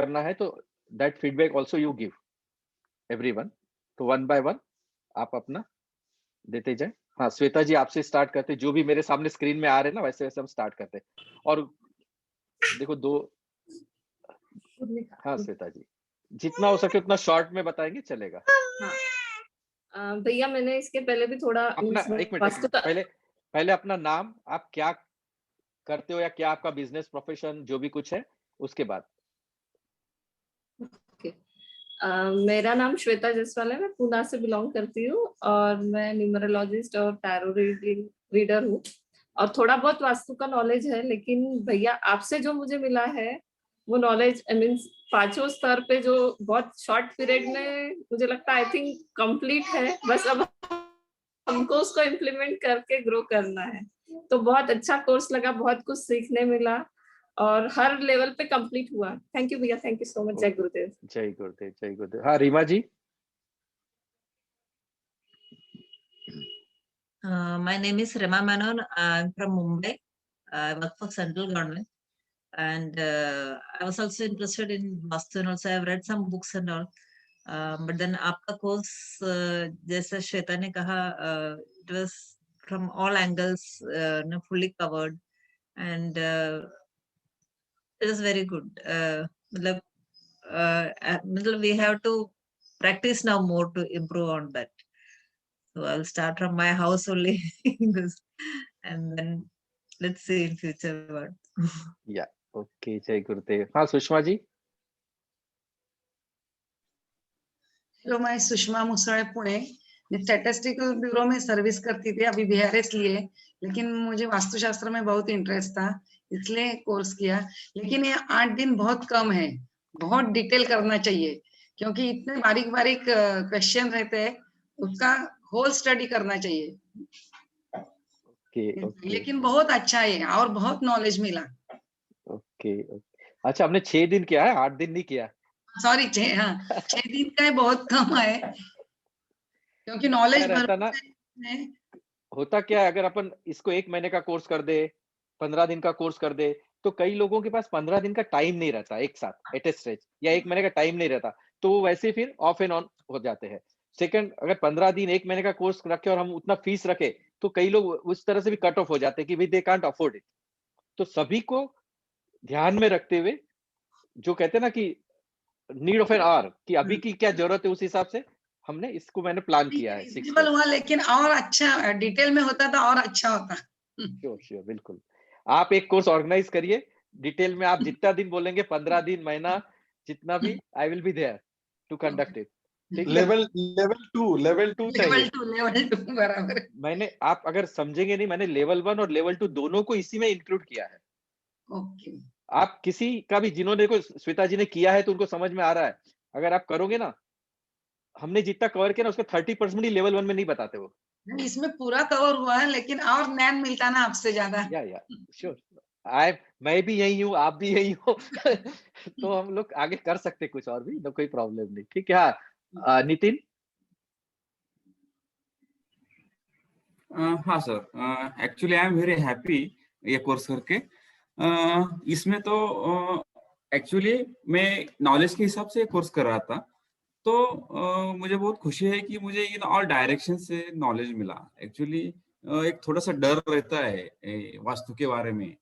करना है तो that feedback also you give everyone. तो वन बाय वन आप अपना देते जाएँ। हाँ, श्वेता जी आपसे स्टार्ट करते हैं, जो भी मेरे सामने स्क्रीन में आ रहे हैं ना वैसे-वैसे हम स्टार्ट करते हैं। और देखो 2 हाँ, श्वेता जी, जितना हो सके उतना शॉर्ट में बताएँगे चलेगा। हाँ। भैया मैंने इसके पहले भी थोड़ा अपना 1 मिनट वास्तु का पहले पहले अपना नाम, आप क्या करते हो या क्या आपका बिज़नेस प्रोफ़ेशन जो भी कुछ है, उसके बाद। ओके। मेरा नाम श्वेता जायसवाल है, मैं पूना से बिलॉन्ग करती हूँ और मैं न्यूमरोलॉजिस्ट और टैरो रीडिंग रीडर हूँ और थोड़ा बहुत वास्तु का नॉलेज है, लेकिन भैया आपसे जो मुझे मिला है, वो नॉलेज आई मीन्स पाँचों स्तर पे जो बहुत शॉर्ट पीरियड में मुझे लगता है आई थिंक कंप्लीट है, बस अब हमको उसको इम्प्लीमेंट करके ग्रो करना है। तो बहुत अच्छा कोर्स लगा, बहुत कुछ सीखने मिला और हर लेवल पे कंप्लीट हुआ। थैंक यू भैया, थैंक यू सो मच। जय ओके, गुरुदेव। जय गुरुदेव, जय गुरुदेव। हाँ, रीमा जी। My name is Rema Menon. I'm from Mumbai. I work for central government, and I was also interested in Vastu, and also I've read some books and all. But then आपका course, जैसे श्वेता ने कहा, it was from all angles, fully covered, and it was very good. मतलब we have to practice now more to improve on that. So I'll start from my house only, this, and then let's see in future what. या okay, जय गुरुदेव। हाँ, Sushma ji. Hello, मैं सुषमा मुसळे पुणे। मैं statistical bureau में service करती थी, अभी बीआरएस लिए, लेकिन मुझे वास्तुशास्त्र में बहुत इंटरेस्ट था, इसलिए कोर्स किया। लेकिन ये 8 दिन बहुत कम है, बहुत डिटेल करना चाहिए, क्योंकि इतने बारीक बारीक क्वेश्चन रहते हैं, उसका होल स्टडी करना चाहिए। ओके, ओके, लेकिन बहुत अच्छा है और बहुत नॉलेज मिला। Okay, okay. अच्छा, आपने 6 दिन किया है, 8 दिन नहीं किया? सॉरी, 6 दिन का है, बहुत कम है, क्योंकि नॉलेज यार ऐसा ना भरपूर है। होता क्या है, अगर अपन इसको 1 महीने का कोर्स कर दे, 15 दिन का कोर्स कर दे, तो कई लोगों के पास 15 दिन का टाइम नहीं रहता एक साथ एट ए स्ट्रेच, या 1 महीने का टाइम नहीं रहता, तो वो वैसे फिर ऑफ एंड ऑन हो जाते हैं। सेकंड, अगर 15 दिन 1 महीने का कोर्स रखे और हम उतना फीस रखें, तो कई लोग उस तरह से भी कट ऑफ हो जाते हैं कि भई दे कांट अफोर्ड इट। तो सभी को ध्यान में रखते हुए, जो कहते हैं ना कि नीड ऑफ एन आवर, कि अभी की क्या ज़रूरत है, उस हिसाब से हमने इसको मैंने प्लान किया है 6 रीजनेबल डेज़। हुआ, लेकिन और अच्छा डिटेल में होता तो और अच्छा होता। श्योर, श्योर, बिल्कुल। आप एक कोर्स ऑर्गेनाइज़ करिए, डिटेल में आप जितना दिन बोलेंगे, 15 दिन, महीना, जितना भी, I will be there to conduct it. ठीक है? लेवल लेवल 2 चाहिए। लेवल 2 बराबर। मैंने, आप अगर समझेंगे नहीं, मैंने लेवल 1 और लेवल 2 दोनों को इसी में इंक्लूड किया है। ओके। आप किसी का भी, जिन्होंने देखो श्वेता जी ने किया है तो उनको समझ में आ रहा है। अगर आप करोगे ना, हमने जितना कवर किया ना उसका 30% ही लेवल 1 में नहीं बताते वो। इसमें पूरा कवर हुआ है, लेकिन और ज्ञान मिलता ना आपसे ज्यादा। या श्योर। आई मैं भी यही हूँ, आप भी यही हो। तो हम लोग आगे कर सकते हैं कुछ और भी, तो कोई प्रॉब्लम नहीं। ठीक है। हाँ, नितिन। हाँ sir, actually I am very happy ये कोर्स करके। इसमें तो एक्चुअली मैं नॉलेज के हिसाब से कोर्स कर रहा था, तो मुझे बहुत खुशी है कि मुझे इन ऑल डायरेक्शन से नॉलेज मिला। एक्चुअली एक थोड़ा सा डर रहता है वास्तु के बारे में,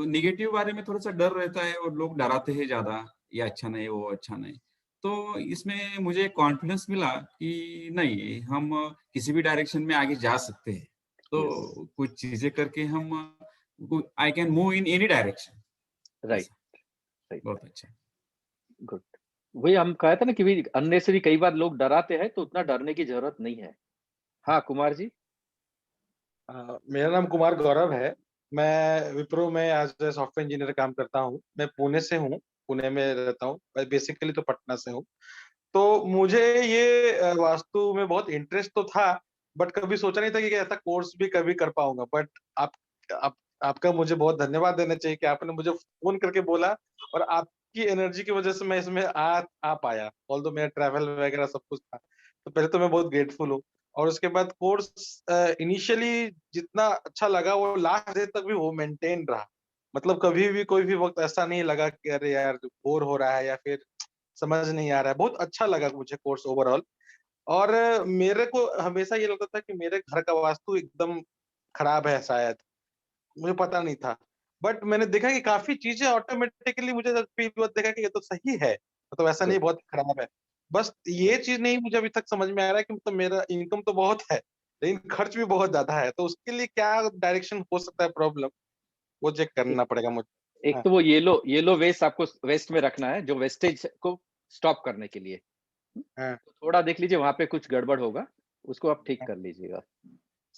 निगेटिव बारे में थोड़ा सा डर रहता है और लोग डराते हैं ज्यादा, ये अच्छा नहीं, वो अच्छा नहीं। तो इसमें मुझे कॉन्फिडेंस मिला कि नहीं, हम किसी भी डायरेक्शन में आगे जा सकते हैं। तो कुछ चीजें करके हम I can move in any direction. Right, right, बहुत अच्छा। गुड। वही हम कहा था ना कि भाई अननेसेसरी कई बार लोग डराते हैं, तो उतना डरने की जरूरत नहीं है। हाँ, कुमार जी। मेरा नाम कुमार गौरव है। मैं विप्रो में एज ए सॉफ्टवेयर इंजीनियर काम करता हूँ। मैं पुणे से हूँ, पुणे में रहता हूँ, बेसिकली तो पटना से हूँ। तो मुझे ये वास्तु में बहुत इंटरेस्ट तो था, बट कभी सोचा नहीं था कि ऐसा कोर्स भी कभी कर पाऊंगा। बट आप आपका मुझे बहुत धन्यवाद देना चाहिए कि आपने मुझे फोन करके बोला, और आपकी एनर्जी की वजह से मैं इसमें आ पाया। ऑल्दो मेरा ट्रैवल वगैरह सब कुछ था, तो पहले तो मैं बहुत ग्रेटफुल हूँ। और उसके बाद कोर्स इनिशियली जितना अच्छा लगा, वो लास्ट डे तक भी वो मेंटेन रहा। मतलब कभी भी कोई भी वक्त ऐसा नहीं लगा कि अरे यार बोर हो रहा है या फिर समझ नहीं आ रहा है। बहुत अच्छा लगा मुझे कोर्स ओवरऑल। और मेरे को हमेशा ये लगता था कि मेरे घर का वास्तु एकदम खराब है शायद, मुझे पता नहीं था। बट मैंने देखा कि काफ़ी चीज़ें ऑटोमैटिकली मुझे जब फील हुआ, देखा कि ये तो सही है, मतलब ऐसा नहीं गुड। बहुत खराब है। बस ये चीज़ नहीं मुझे अभी तक समझ में आ रहा है कि मतलब मेरा इनकम तो बहुत है, लेकिन खर्च भी बहुत ज़्यादा है, तो उसके लिए क्या डायरेक्शन हो सकता है प्रॉब्लम, वो चेक एक करना पड़ेगा मुझे। एक हाँ, तो वो येलो वेस्ट आपको वेस्ट में रखना है, जो वेस्टेज को स्टॉप करने के लिए। हाँ, तो थोड़ा देख लीजिए वहाँ पे कुछ गड़बड़ होगा, उसको आप ठीक हाँ। कर लीजिएगा।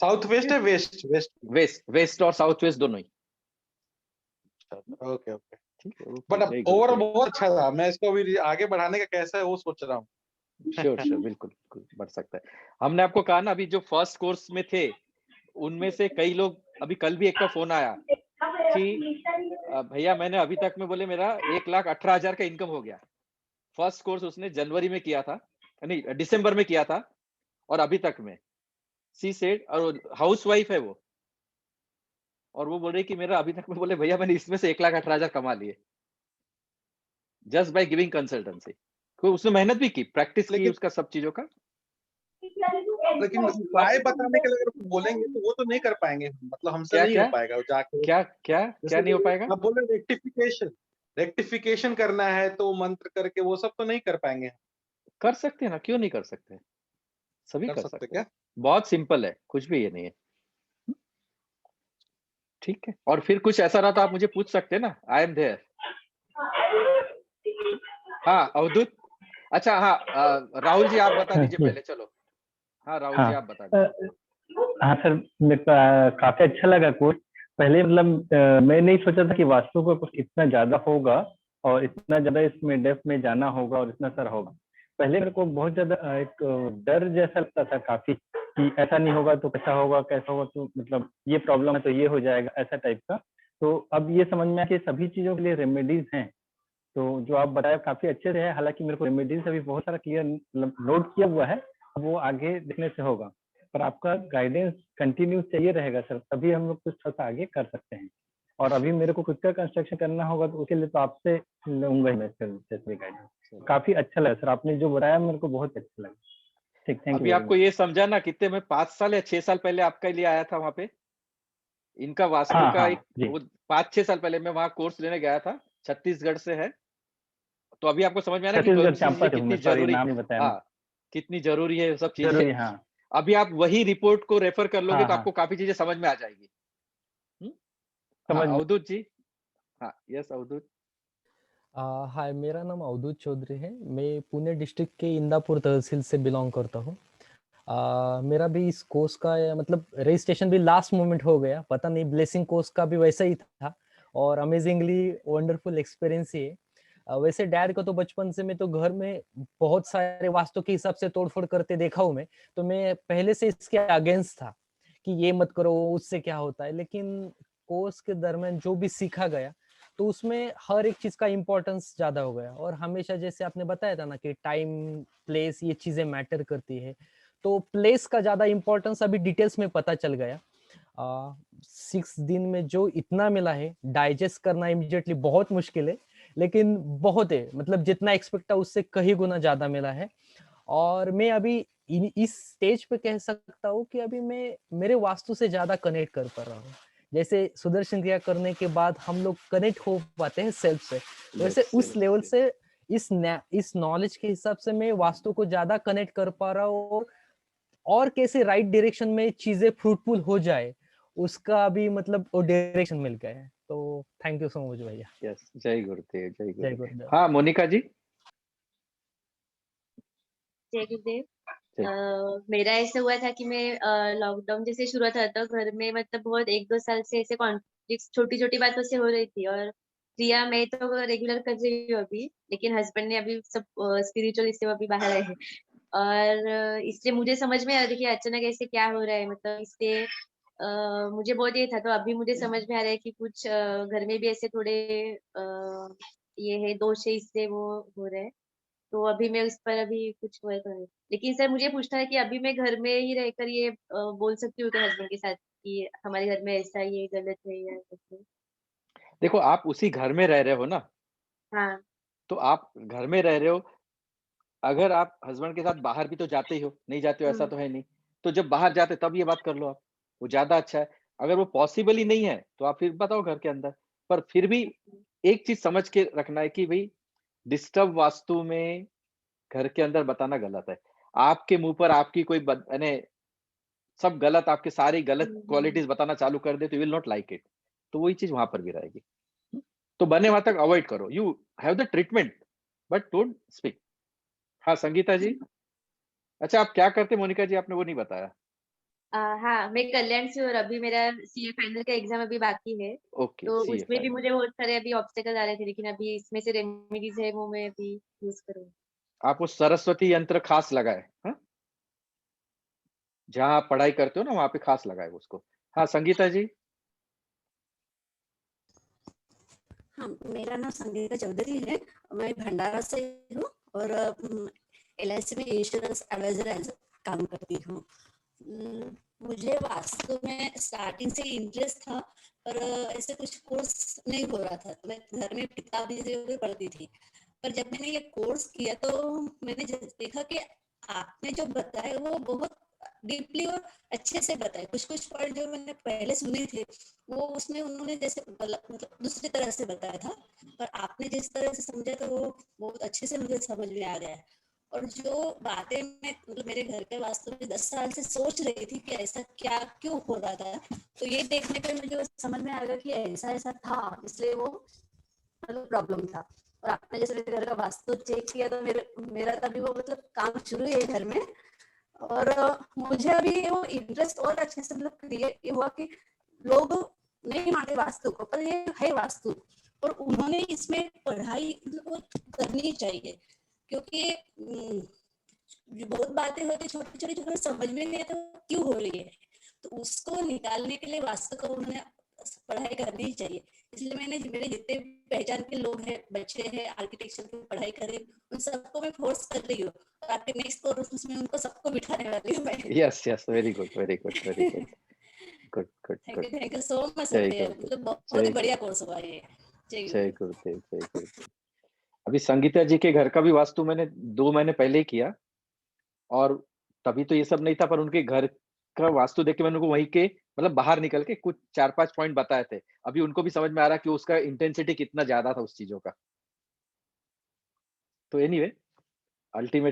साउथ वेस्ट है वेस्ट? वेस्ट। वेस्ट और साउथ वेस्ट दोनों ही। Okay, okay. ठीक है, ओके, बट अब जय ओवरऑल गुरुदेव। बहुत अच्छा था। मैं इसको अभी आगे बढ़ाने का कैसा है वो सोच रहा हूँ। श्योर, बिल्कुल, बिल्कुल बढ़ सकता है। हमने आपको कहा ना अभी जो फर्स्ट कोर्स में थे, उनमें से कई लोग अभी कल भी एक का फ़ोन आया कि भैया मैंने अभी तक में बोले मेरा 1,18,000 का इनकम हो गया। फर्स्ट कोर्स उसने जनवरी में किया था, नहीं दिसंबर में किया था और अभी तक में। शी सेड और हाउसवाइफ है वो और वो बोल रही कि मेरा अभी तक में बोले भैया मैंने इसमें से 1,18,000 कमा लिए। Just by giving consultancy. तो उसने मेहनत भी की, प्रैक्टिस की लेकिन उसका सब चीज़ों का। लेकिन तो आप उपाय बताने के लिए अगर बोलेंगे तो वो तो नहीं कर पाएँगे, मतलब हमसे नहीं हो क्या-क्या? पाएगा वो जाके। क्या जैसे नहीं हो कि पाएगा? आप बोल रहे रेक्टिफिकेशन, रेक्टिफिकेशन करना है तो मंत्र करके वो सब तो नहीं कर पाएँगे। कर सकते हैं ना, क्यों नहीं कर सकते? सभी कर कर सकते सकते हैं। क्या? बहुत सिंपल है, कुछ भी ये नहीं है। ठीक है, और फिर कुछ ऐसा रहा तो आप मुझे पूछ सकते हैं ना, आई एम देयर। हाँ, अवधूत? अच्छा हाँ, राहुल जी आप बता हाँ दीजिए जी। पहले चलो। हाँ, राहुल जी हाँ आप बता दीजिए। हाँ सर, मेरे को काफी अच्छा लगा कोर्स। पहले मतलब मैं नहीं सोचा था कि वास्तु का कुछ इतना ज्यादा होगा और इतना ज्यादा इसमें डेप्थ में जाना होगा और इतना सारा होगा। पहले मेरे को बहुत ज्यादा एक डर जैसा लगता था काफी कि ऐसा नहीं होगा तो कैसा होगा, कैसा होगा तो मतलब ये प्रॉब्लम है तो ये हो जाएगा, ऐसा टाइप का। तो अब ये समझ में आया कि सभी चीजों के लिए रेमेडीज हैं। तो जो आप बताया काफी अच्छे से है, हालांकि मेरे को रेमेडीज अभी बहुत सारा क्लियर मतलब नोट किया हुआ है, अब वो आगे देखने से होगा। पर आपका गाइडेंस कंटिन्यू चाहिए रहेगा सर, तभी हम लोग कुछ थोड़ा सा आगे कर सकते हैं। और अभी मेरे को खुद का कंस्ट्रक्शन करना होगा तो उसके लिए तो आपसे लूंगा ही मैं सर गाइडेंस। चलो। काफी अच्छा लगा सर, आपने जो बताया मेरे को बहुत अच्छा लगा। ठीक, थैंक यू अभी वेरी आपको मच। ये समझा ना कितने में 5 साल या 6 साल पहले आपके लिए आया था वहाँ पे? इनका वास्तु हाँ का हाँ एक जी। वो 5-6 साल पहले मैं वहाँ कोर्स लेने गया था, छत्तीसगढ़ से है। तो अभी आपको समझ में आया ना कि छत्तीसगढ़ कौन-सी चंपा चीज़ें से हूँ कितनी मैं, सॉरी ज़रूरी। नाम नहीं बताया मैं। हाँ, कितनी ज़रूरी है ये सब चीज़ें। जरूरी, हाँ। अभी आप वही रिपोर्ट को रेफर कर लोगे हाँ तो हाँ, आपको काफ़ी चीज़ें समझ में आ जाएगी। हुँ? हाँ, समझ में। अवधूत जी। हाँ, यस अवधूत। हाय, मेरा नाम अवधूत चौधरी है। मैं पुणे डिस्ट्रिक्ट के इंदापुर तहसील से बिलोंग करता हूँ। मेरा भी इस कोर्स का मतलब रजिस्ट्रेशन भी लास्ट मोमेंट हो गया, पता नहीं ब्लेसिंग कोर्स का भी वैसा ही था और अमेजिंगली वंडरफुल एक्सपीरियंस ही है। वैसे डैड को तो बचपन से मैं तो घर में बहुत सारे वास्तु के हिसाब से तोड़फोड़ करते देखा हूँ मैं, तो मैं पहले से इसके अगेंस्ट था कि ये मत करो, उससे क्या होता है। लेकिन कोर्स के दरमियान जो भी सीखा गया तो उसमें हर एक चीज का इम्पोर्टेंस ज्यादा हो गया और हमेशा जैसे आपने बताया था ना कि टाइम प्लेस ये चीजें मैटर करती है, तो प्लेस का ज्यादा इम्पोर्टेंस अभी डिटेल्स में पता चल गया। 6 दिन में जो इतना मिला है डाइजेस्ट करना इमिडिएटली बहुत मुश्किल है, लेकिन बहुत है, मतलब जितना एक्सपेक्ट था उससे कहीं गुना ज्यादा मिला है। और मैं अभी इस स्टेज पे कह सकता हूँ कि अभी मैं मेरे वास्तु से ज्यादा कनेक्ट कर पा रहा हूँ। जैसे सुदर्शन क्रिया करने के बाद हम लोग कनेक्ट हो पाते हैं सेल्फ से, वैसे यस, उस लेवल यस, से इस नॉलेज के हिसाब से मैं वास्तु को ज्यादा कनेक्ट कर पा रहा हूँ और कैसे राइट डायरेक्शन में चीजें फ्रूटफुल हो जाए उसका भी मतलब वो डायरेक्शन मिल गया है। तो थैंक यू सो मच भैया। यस। जय गुरुदेव, जय जय गुरुदेव। गुरुदेव। हाँ, मोनिका जी। जय गुरुदेव। जय। मेरा ऐसा हुआ था कि मैं लॉकडाउन जैसे शुरू हुआ था तो घर में मतलब बहुत 1-2 साल से ऐसे कॉन्फ्लिक्ट छोटी छोटी बातों से हो रही थी और प्रिया मैं तो रेगुलर कर रही हूँ अभी, लेकिन हस्बैंड ने अभी सब स्पिरिचुअल इससे वो अभी बाहर आए हैं और इसलिए मुझे समझ में आ रहा है कि अचानक ऐसे क्या हो रहा है, मतलब इससे मुझे बहुत ये था तो अभी मुझे समझ में आ रहा है कि कुछ घर में भी ऐसे थोड़े ये है दोष है, इससे वो हो रहा है। तो अभी मैं उस पर अभी कुछ वो कर रही। लेकिन सर मुझे पूछना है कि अभी मैं घर में ही रहकर ये बोल सकती हूँ तो हस्बैंड के साथ कि हमारे घर में ऐसा ये गलत है या कैसे? देखो आप उसी घर में रह रहे हो ना, हाँ, तो आप घर में रह रहे हो, अगर आप हस्बैंड के साथ बाहर भी तो जाते ही हो, नहीं जाते हो ऐसा तो है नहीं। तो जब बाहर जाते तब ये बात कर लो आप, वो ज़्यादा अच्छा है। अगर वो पॉसिबल ही नहीं है, तो आप फिर बताओ घर के अंदर। पर फिर भी एक चीज़ समझ के रखना है कि भई डिस्टर्ब वास्तु में घर के अंदर बताना गलत है। आपके मुँह पर आपकी कोई यानी सब गलत आपके सारी गलत क्वालिटीज़ बताना चालू कर दे तो you will not like it. तो वही चीज़ वहाँ पर भी रहेगी। तो बने वहाँ तक अवॉइड करो। You have the treatment but don't speak. हाँ, संगीता जी? अच्छा आप क्या करते हैं मोनिका जी आपने वो नहीं बताया? हाँ, मैं कल्याण से हूँ और अभी मेरा सीए फाइनल का एग्ज़ाम अभी बाकी है। ओके, तो सीए उसमें भी फाइनल। मुझे बहुत सारे अभी ऑब्स्टेकल आ रहे थे, लेकिन अभी इसमें से रेमेडीज़ है वो मैं अभी यूज़ करूँगी। आप वो सरस्वती यंत्र खास लगाएँ, हाँ? जहाँ आप पढ़ाई करते हो ना वहाँ पे खास लगाएँ उसको। हाँ, संगीता जी? हाँ, मेरा नाम संगीता चौधरी है। मैं भंडारा से हूँ और एलआईसी में इंश्योरेंस एडवाइजर एज काम करती हूँ। मुझे वास्तु में स्टार्टिंग से इंटरेस्ट था, पर ऐसे कुछ कोर्स नहीं हो रहा था। मैं घर में किताबें ज़रूर पढ़ती थी, पर जब मैंने ये कोर्स किया तो मैंने देखा कि आपने जो बताया वो बहुत डीपली और अच्छे से बताया। कुछ-कुछ पॉइंट जो मैंने पहले सुने थे, वो उसमें उन्होंने जैसे मतलब दूसरी तरह से बताया था, पर आपने जिस तरह से समझा तो वो बहुत अच्छे से मुझे समझ में आ गया। और जो बातें मैं मतलब मेरे घर के वास्तु में 10 साल से सोच रही थी कि ऐसा क्या क्यों हो रहा था, तो ये देखने पे मुझे समझ में आ गया कि ऐसा-ऐसा था, इसलिए वो मतलब प्रॉब्लम था। और आपने जैसे मेरे घर का वास्तु चेक किया तो मेरा तभी वो मतलब काम शुरू है घर में। और मुझे अभी वो इंटरेस्ट और अच्छे से मतलब क्रिएट हुआ कि लोग नहीं मानते वास्तु को, पर ये है वास्तु और उन्होंने इसमें पढ़ाई मतलब वो करनी चाहिए, क्योंकि जो बहुत बातें होती छोटी छोटी जो हमें समझ में नहीं आता क्यों हो रही है, तो उसको निकालने के लिए वास्तु को उन्होंने पढ़ाई करनी ही चाहिए। इसलिए मैंने मेरे जितने पहचान के लोग हैं, बच्चे हैं, आर्किटेक्चर की पढ़ाई करें, उन सबको मैं फोर्स कर रही हूँ। और आपके नेक्स्ट कोर्स में उनको सबको बिठाने वाली हूँ मैं। Yes, yes, very good, very good, very good. Good, good, good. Thank you so much जय सत्य, गुरुदेव, मतलब बहुत ही जय बढ़िया गुरुदेव, कोर्स हुआ ये। जय जय गुरु। गुरुदेव, जय गुरुदेव। अभी संगीता जी के घर का भी वास्तु मैंने 2 महीने पहले ही किया और तभी तो ये सब नहीं था पर उनके घर का वास्तु देख के मैंने उनको वहीं के मतलब बाहर निकल के कुछ 4-5 पॉइंट बताए थे। अभी उनको भी समझ में आ रहा है कि उसका इंटेंसिटी कितना ज़्यादा था उस चीज़ों का। तो एनीवे अल्टीमेटली